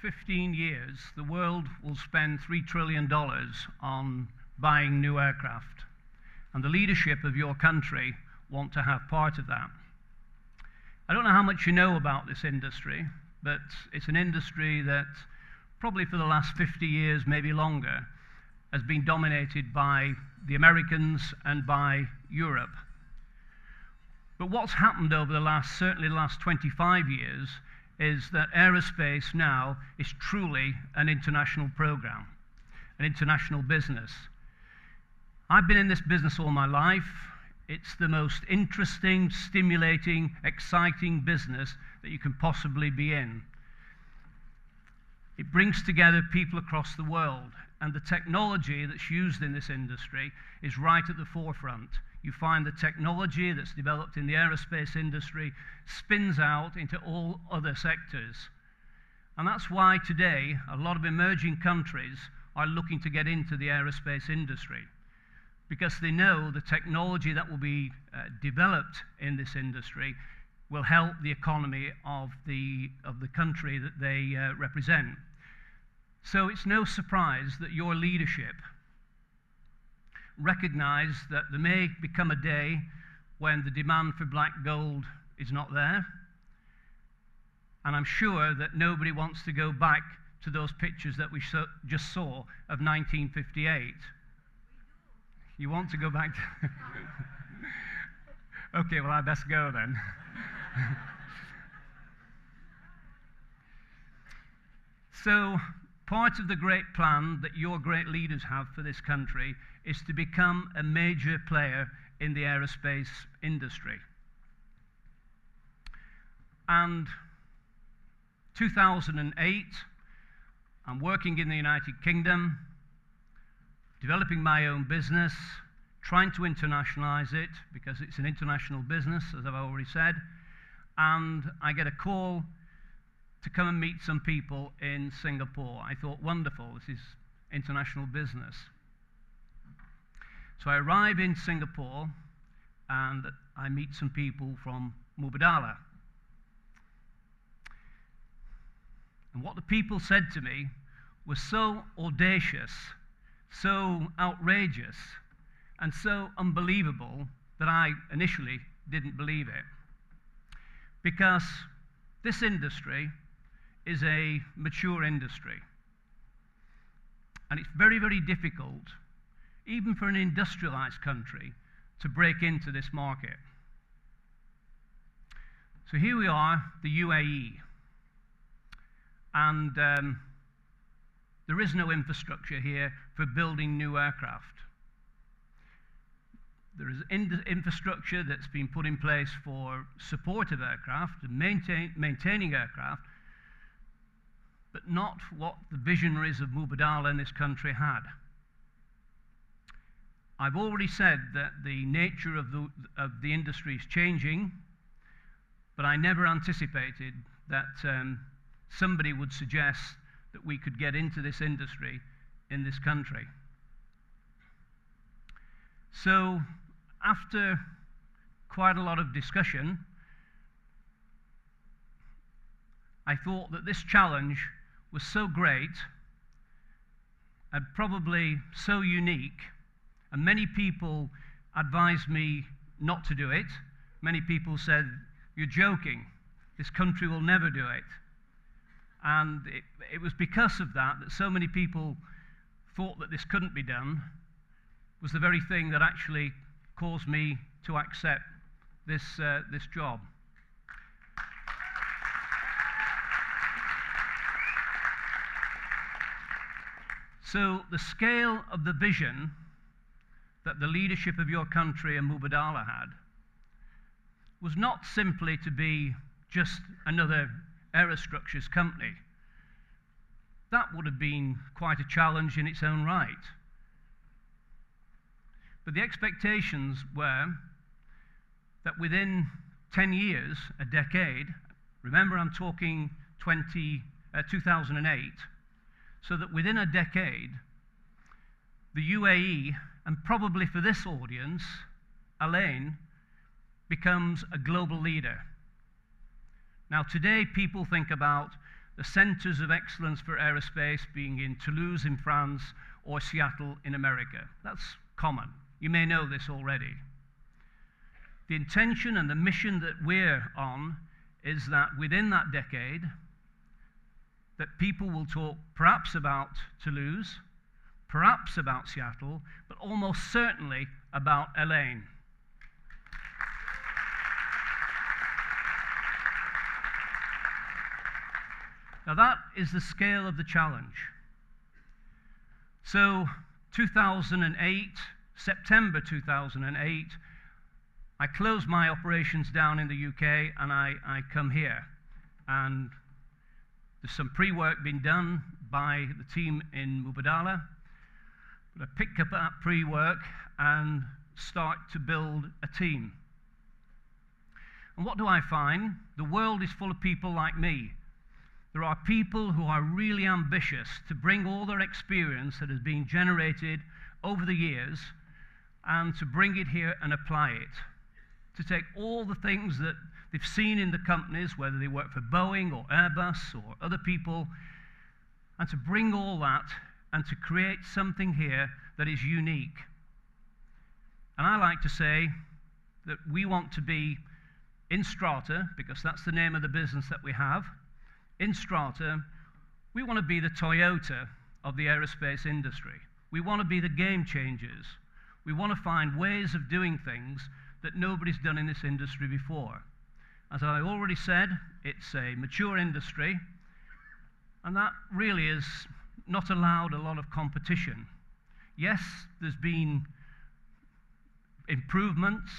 15 years, the world will spend $3 trillion on buying new aircraft. And the leadership of your country want to have part of that. I don't know how much you know about this industry, but it's an industry that probably for the last 50 years, maybe longer, has been dominated by the Americans and by Europe. But what's happened over certainly the last 25 years is that aerospace now is truly an international program, an international business. I've been in this business all my life. It's the most interesting, stimulating, exciting business that you can possibly be in. It brings together people across the world, and the technology that's used in this industry is right at the forefront. You find the technology that's developed in the aerospace industry spins out into all other sectors. And that's why today a lot of emerging countries are looking to get into the aerospace industry, because they know the technology that will be developed in this industry will help the economy of the country that they represent. So it's no surprise that your leadership recognize that there may become a day when the demand for black gold is not there. And I'm sure that nobody wants to go back to those pictures that we just saw of 1958. You want to go back to... Okay, well, I best go then. So, part of the great plan that your great leaders have for this country is to become a major player in the aerospace industry. And 2008, I'm working in the United Kingdom, developing my own business, trying to internationalize it because it's an international business, as I've already said, and I get a call to come and meet some people in Singapore. I thought, wonderful, this is international business. So I arrive in Singapore and I meet some people from Mubadala. And what the people said to me was so audacious, so outrageous, and so unbelievable that I initially didn't believe it. Because this industry is a mature industry. And it's very, very difficult, even for an industrialized country, to break into this market. So here we are, the UAE. And there is no infrastructure here for building new aircraft. There is infrastructure that's been put in place for support of aircraft and maintaining aircraft, but not what the visionaries of Mubadala in this country had. I've already said that the nature of the industry is changing, but I never anticipated that somebody would suggest that we could get into this industry in this country. So, after quite a lot of discussion, I thought that this challenge was so great and probably so unique, and many people advised me not to do it. Many people said, "You're joking, this country will never do it." And it was because of that so many people thought that this couldn't be done, was the very thing that actually caused me to accept this job. So the scale of the vision that the leadership of your country and Mubadala had was not simply to be just another aerostructures company. That would have been quite a challenge in its own right. But the expectations were that within 10 years, a decade, remember I'm talking 2008, so that within a decade, the UAE, and probably for this audience, Alain, becomes a global leader. Now today people think about the centers of excellence for aerospace being in Toulouse in France or Seattle in America. That's common. You may know this already. The intention and the mission that we're on is that within that decade, that people will talk perhaps about Toulouse, perhaps about Seattle, but almost certainly about Alain. Now that is the scale of the challenge. So 2008, September 2008, I closed my operations down in the UK and I come here. And there's some pre-work being done by the team in Mubadala. But I pick up that pre-work and start to build a team. And what do I find? The world is full of people like me. There are people who are really ambitious to bring all their experience that has been generated over the years and to bring it here and apply it. To take all the things that they've seen in the companies, whether they work for Boeing or Airbus or other people, and to bring all that and to create something here that is unique. And I like to say that we want to be in Strata, because that's the name of the business that we have. In Strata, we want to be the Toyota of the aerospace industry. We want to be the game changers. We want to find ways of doing things that nobody's done in this industry before. As I already said, it's a mature industry, and that really has not allowed a lot of competition. Yes, there's been improvements,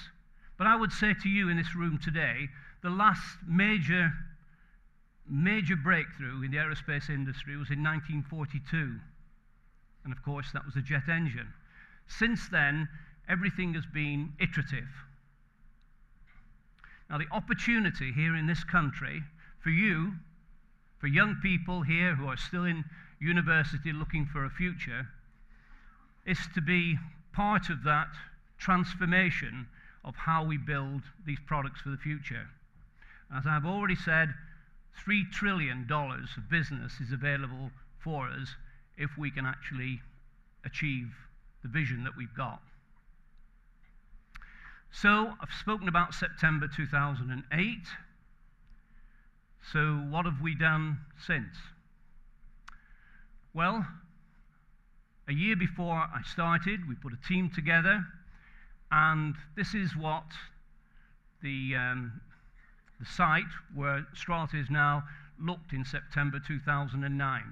but I would say to you in this room today, the last major breakthrough in the aerospace industry was in 1942. And of course, that was the jet engine. Since then, everything has been iterative. Now, the opportunity here in this country for you, for young people here who are still in university looking for a future, is to be part of that transformation of how we build these products for the future. As I've already said, $3 trillion of business is available for us if we can actually achieve the vision that we've got. So I've spoken about September 2008. So what have we done since? Well, a year before I started, we put a team together, and this is what the site where Strata is now looked in September 2009.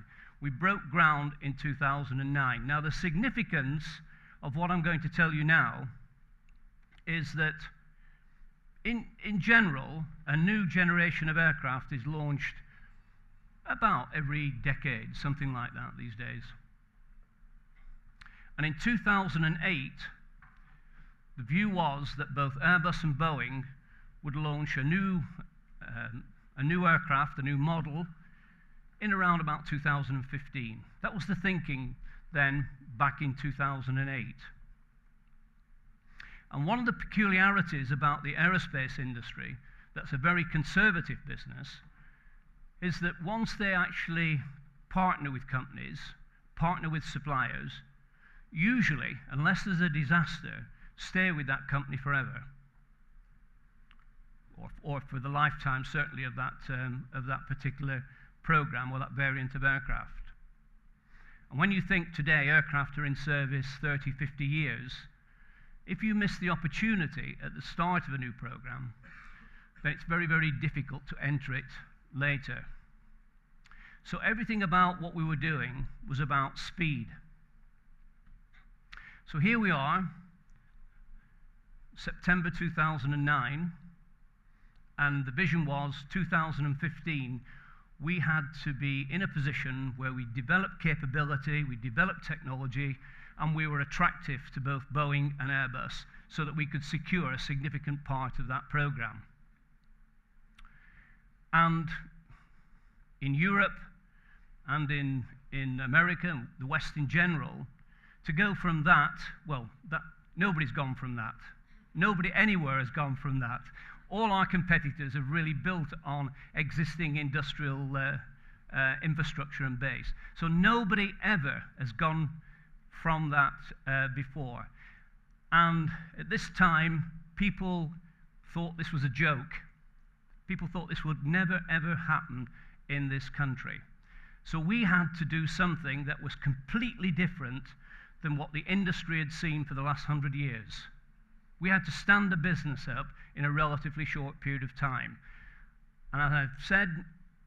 We broke ground in 2009. Now, the significance of what I'm going to tell you now is that in general, a new generation of aircraft is launched about every decade, something like that these days. And in 2008, the view was that both Airbus and Boeing would launch a new aircraft, a new model, in around about 2015. That was the thinking then, back in 2008. And one of the peculiarities about the aerospace industry, that's a very conservative business, is that once they actually partner with companies, partner with suppliers, usually, unless there's a disaster, stay with that company forever, or for the lifetime, certainly, of that particular program or that variant of aircraft. And when you think today aircraft are in service 30, 50 years, if you miss the opportunity at the start of a new program, then it's very, very difficult to enter it later. So everything about what we were doing was about speed. So here we are, September 2009, and the vision was 2015, we had to be in a position where we developed capability, we developed technology, and we were attractive to both Boeing and Airbus so that we could secure a significant part of that program. And in Europe and in America, and the West in general, to go from that, well, nobody's gone from that. Nobody anywhere has gone from that. All our competitors have really built on existing industrial infrastructure and base. So nobody ever has gone from that before. And at this time, people thought this was a joke. People thought this would never, ever happen in this country. So we had to do something that was completely different than what the industry had seen for the last 100 years. We had to stand the business up in a relatively short period of time. And as I've said,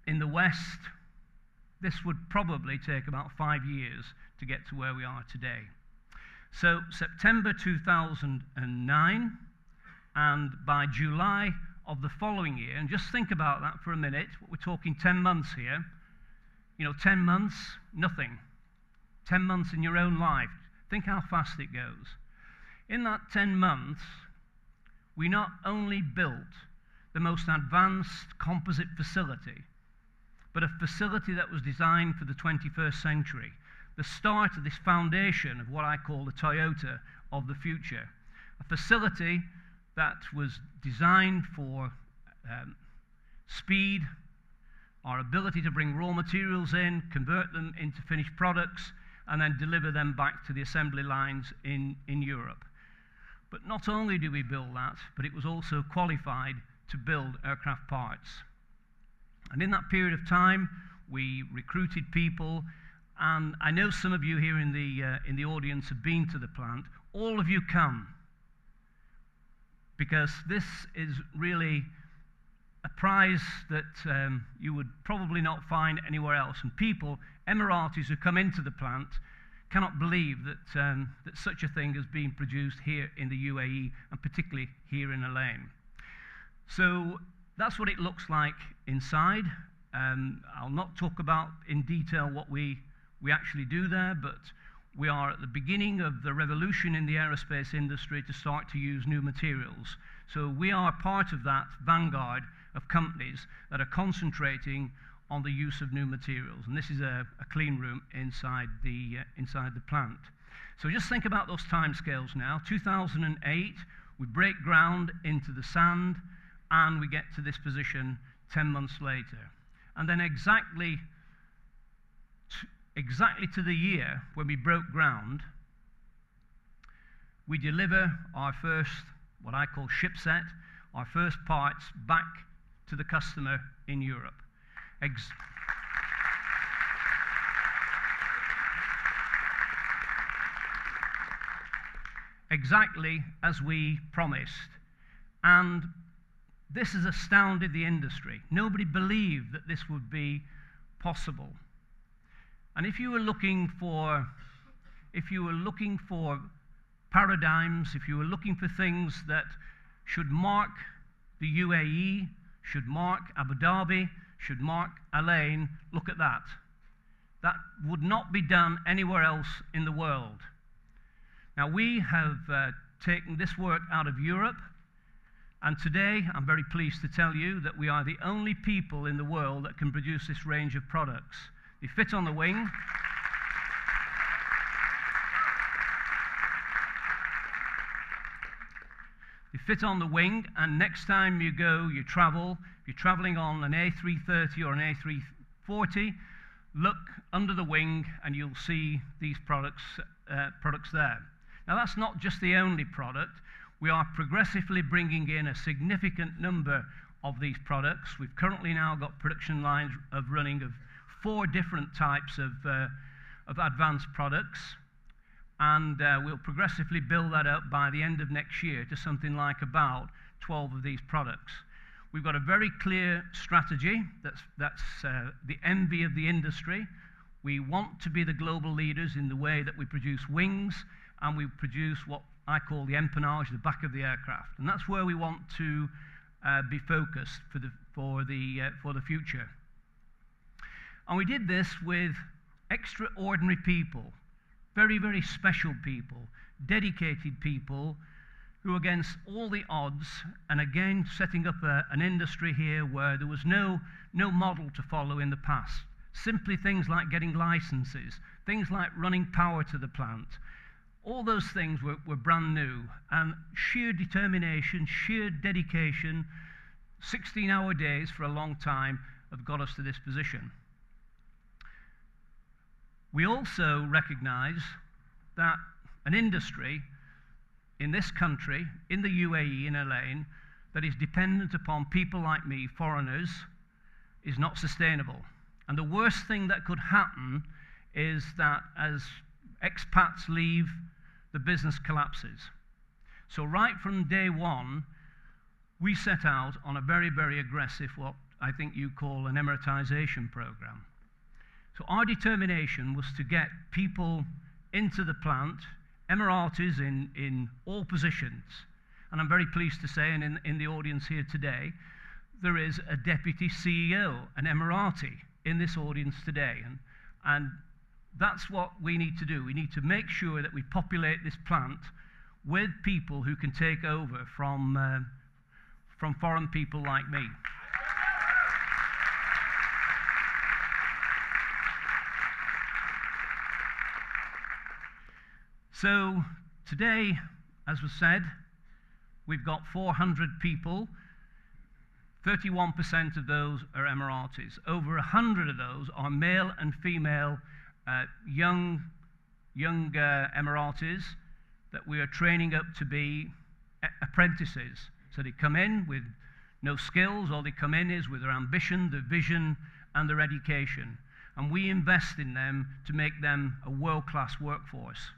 in the West, this would probably take about 5 years to get to where we are today. So September 2009, and by July of the following year, and just think about that for a minute, we're talking 10 months here. You know, 10 months, nothing. 10 months in your own life. Think how fast it goes. In that 10 months, we not only built the most advanced composite facility, but a facility that was designed for the 21st century, the start of this foundation of what I call the Toyota of the future. A facility that was designed for speed, our ability to bring raw materials in, convert them into finished products, and then deliver them back to the assembly lines in Europe. But not only did we build that, but it was also qualified to build aircraft parts. And in that period of time, we recruited people, and I know some of you here in the audience have been to the plant. All of you come, because this is really a prize that you would probably not find anywhere else. And people, Emiratis who come into the plant, cannot believe that, that such a thing has been produced here in the UAE, and particularly here in Al-Ain. So that's what it looks like inside. I'll not talk about in detail what we actually do there, but we are at the beginning of the revolution in the aerospace industry to start to use new materials. So we are part of that vanguard of companies that are concentrating on the use of new materials. And this is a clean room inside the plant. So just think about those timescales now. 2008, we break ground into the sand, and we get to this position 10 months later. And then exactly to the year when we broke ground, we deliver our first, what I call ship set, our first parts back to the customer in Europe. Exactly as we promised. And this has astounded the industry. Nobody believed that this would be possible. And if you were looking for paradigms, if you were looking for things that should mark the UAE, should mark Abu Dhabi, should mark Al-Ain, look at that. That would not be done anywhere else in the world. Now, we have taken this work out of Europe, and today I'm very pleased to tell you that we are the only people in the world that can produce this range of products. They fit on the wing. They fit on the wing, and next time you go, you travel, if you're traveling on an A330 or an A340, look under the wing and you'll see these products there. Now, that's not just the only product. We are progressively bringing in a significant number of these products. We've currently now got production lines running of 4 different types of advanced products, and we'll progressively build that up by the end of next year to something like about 12 of these products. We've got a very clear strategy that's the envy of the industry. We want to be the global leaders in the way that we produce wings, and we produce what I call the empennage, the back of the aircraft, and that's where we want to be focused for the future. And we did this with extraordinary people, very, very special people, dedicated people who, against all the odds, and again setting up an industry here where there was no model to follow in the past. Simply things like getting licenses, things like running power to the plant. All those things were brand new, and sheer determination, sheer dedication, 16-hour days for a long time have got us to this position. We also recognize that an industry in this country, in the UAE, in Alain, that is dependent upon people like me, foreigners, is not sustainable. And the worst thing that could happen is that as expats leave, the business collapses. So right from day one, we set out on a very, very aggressive, what I think you call an Emiratization program. So our determination was to get people into the plant, Emiratis in all positions. And I'm very pleased to say, and in the audience here today, there is a deputy CEO, an Emirati, in this audience today. And that's what we need to do. We need to make sure that we populate this plant with people who can take over from foreign people like me. So today, as was said, we've got 400 people. 31% of those are Emiratis. Over 100 of those are male and female young Emiratis that we are training up to be apprentices. So they come in with no skills, all they come in is with their ambition, their vision, and their education. And we invest in them to make them a world-class workforce.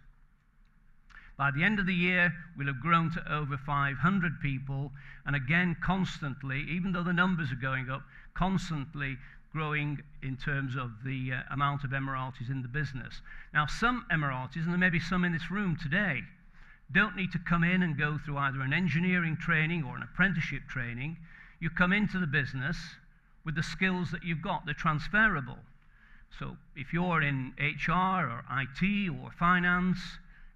By the end of the year, we'll have grown to over 500 people, and again, constantly, even though the numbers are going up, constantly growing in terms of the amount of Emiratis in the business. Now, some Emiratis, and there may be some in this room today, don't need to come in and go through either an engineering training or an apprenticeship training. You come into the business with the skills that you've got, they're transferable. So if you're in HR or IT or finance,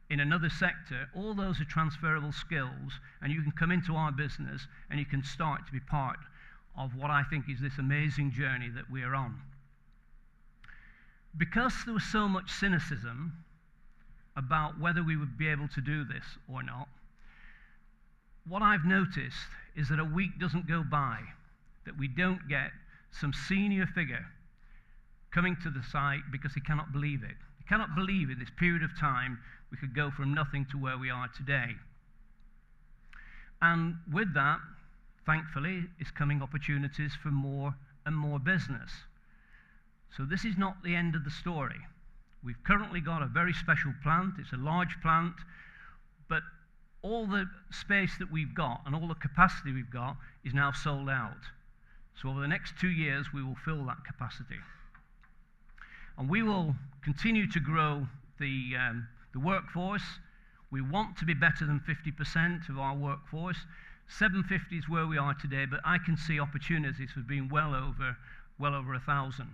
in another sector, all those are transferable skills, and you can come into our business and you can start to be part of what I think is this amazing journey that we are on. Because there was so much cynicism about whether we would be able to do this or not, what I've noticed is that a week doesn't go by that we don't get some senior figure coming to the site because he cannot believe it. He cannot believe in this period of time we could go from nothing to where we are today. And with that, thankfully, is coming opportunities for more and more business. So this is not the end of the story. We've currently got a very special plant. It's a large plant, but all the space that we've got and all the capacity we've got is now sold out. So over the next 2 years, we will fill that capacity. And we will continue to grow the workforce. We want to be better than 50% of our workforce. 750 is where we are today, but I can see opportunities for being well over 1,000.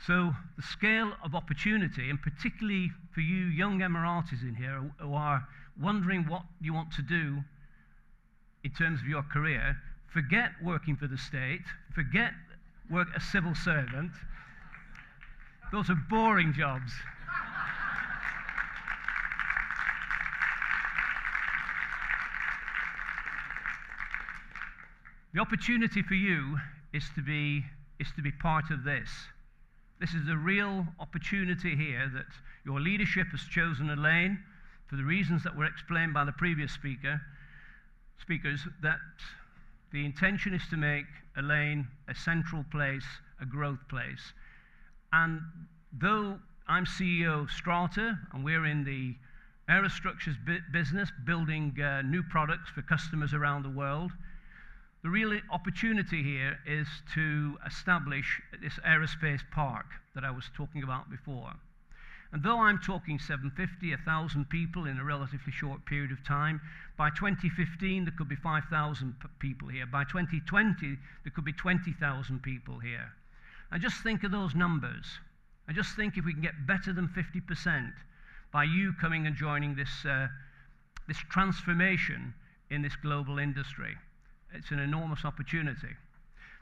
So the scale of opportunity, and particularly for you young Emiratis in here who are wondering what you want to do in terms of your career, forget working for the state, forget work as civil servant. Those are boring jobs. The opportunity for you is to be part of this. This is a real opportunity here that your leadership has chosen Alain for the reasons that were explained by the previous speakers, that the intention is to make Alain a central place, a growth place. And though I'm CEO of Strata, and we're in the aerostructures business, building new products for customers around the world, the real opportunity here is to establish this aerospace park that I was talking about before. And though I'm talking 750, 1,000 people in a relatively short period of time, by 2015 there could be 5,000 people here. By 2020 there could be 20,000 people here. And just think of those numbers. And just think if we can get better than 50% by you coming and joining this transformation in this global industry. It's an enormous opportunity.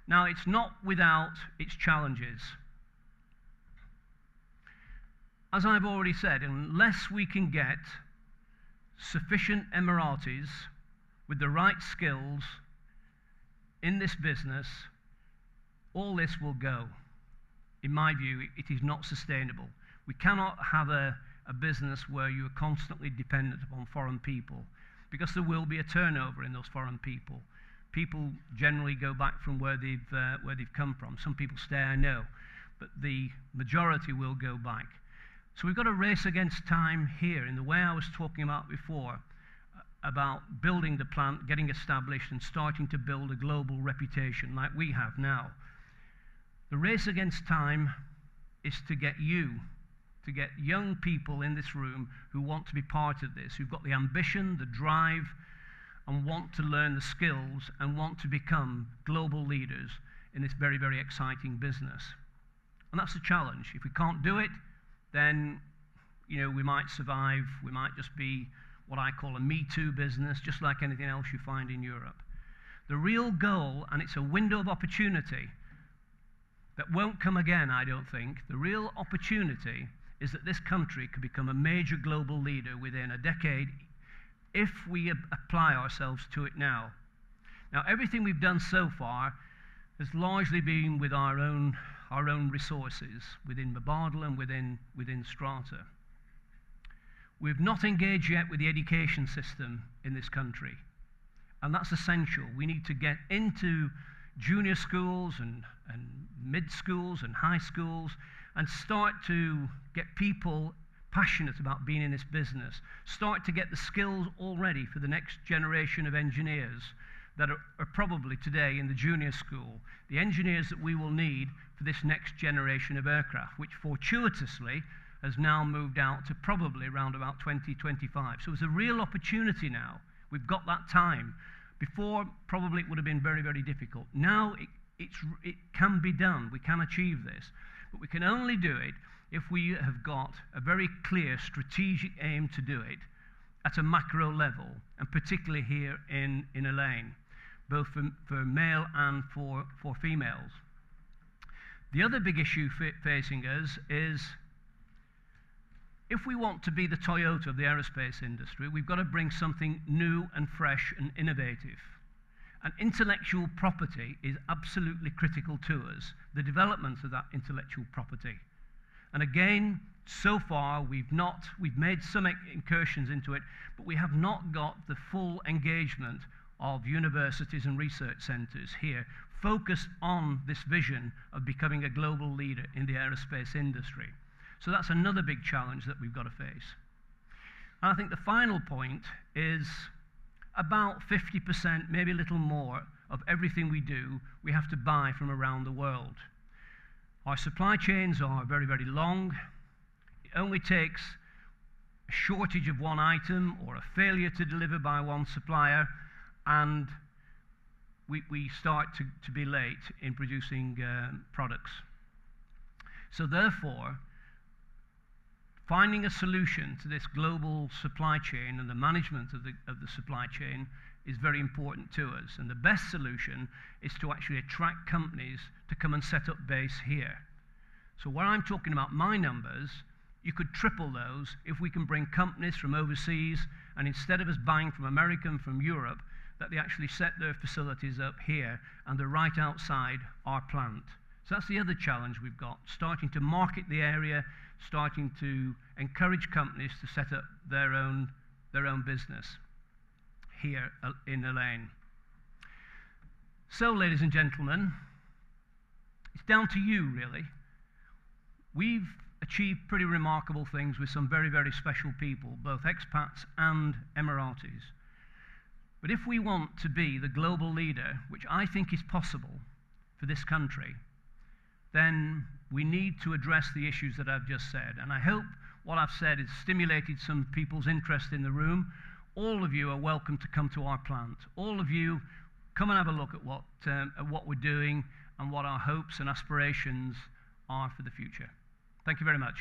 Now, it's not without its challenges. As I've already said, unless we can get sufficient Emiratis with the right skills in this business, all this will go. in my view, it is not sustainable. We cannot have a business where you are constantly dependent upon foreign people, because there will be a turnover in those foreign people. People generally go back from where they've come from. Some people stay, I know, but the majority will go back. So we've got to race against time here in the way I was talking about before, about building the plant, getting established, and starting to build a global reputation like we have now. The race against time is to get young people in this room who want to be part of this, who've got the ambition, the drive, and want to learn the skills and want to become global leaders in this very, very exciting business. And that's the challenge. If we can't do it, then we might survive. We might just be what I call a Me Too business, just like anything else you find in Europe. The real goal, and it's a window of opportunity that won't come again, I don't think. The real opportunity is that this country could become a major global leader within a decade if we apply ourselves to it now. Now, everything we've done so far has largely been with our own resources within Mubadala and within Strata. We've not engaged yet with the education system in this country, and that's essential. We need to get into junior schools and mid schools and high schools and start to get people passionate about being in this business, start to get the skills already for the next generation of engineers that are probably today in the junior school, the engineers that we will need for this next generation of aircraft, which fortuitously has now moved out to probably around about 2025. So it's a real opportunity now. We've got that time. Before, probably it would have been very, very difficult. Now it can be done. We can achieve this. But we can only do it if we have got a very clear strategic aim to do it at a macro level, and particularly here in ALAin, both for male and for females. The other big issue facing us is, if we want to be the Toyota of the aerospace industry, we've got to bring something new and fresh and innovative. And intellectual property is absolutely critical to us, the development of that intellectual property. And again, so far we've made some incursions into it, but we have not got the full engagement of universities and research centres here focused on this vision of becoming a global leader in the aerospace industry. So that's another big challenge that we've got to face. And I think the final point is about 50%, maybe a little more, of everything we do, we have to buy from around the world. Our supply chains are very, very long. It only takes a shortage of one item or a failure to deliver by one supplier, and we start to be late in producing products. So therefore, finding a solution to this global supply chain and the management of the supply chain is very important to us. And the best solution is to actually attract companies to come and set up base here. So where I'm talking about my numbers, you could triple those if we can bring companies from overseas, and instead of us buying from America and from Europe, that they actually set their facilities up here and they're right outside our plant. So that's the other challenge we've got, starting to market the area, starting to encourage companies to set up their own business here in ALAin. So, ladies and gentlemen, it's down to you, really. We've achieved pretty remarkable things with some very, very special people, both expats and Emiratis. But if we want to be the global leader, which I think is possible for this country, then we need to address the issues that I've just said. And I hope what I've said has stimulated some people's interest in the room. All of you are welcome to come to our plant. All of you, come and have a look at what we're doing and what our hopes and aspirations are for the future. Thank you very much.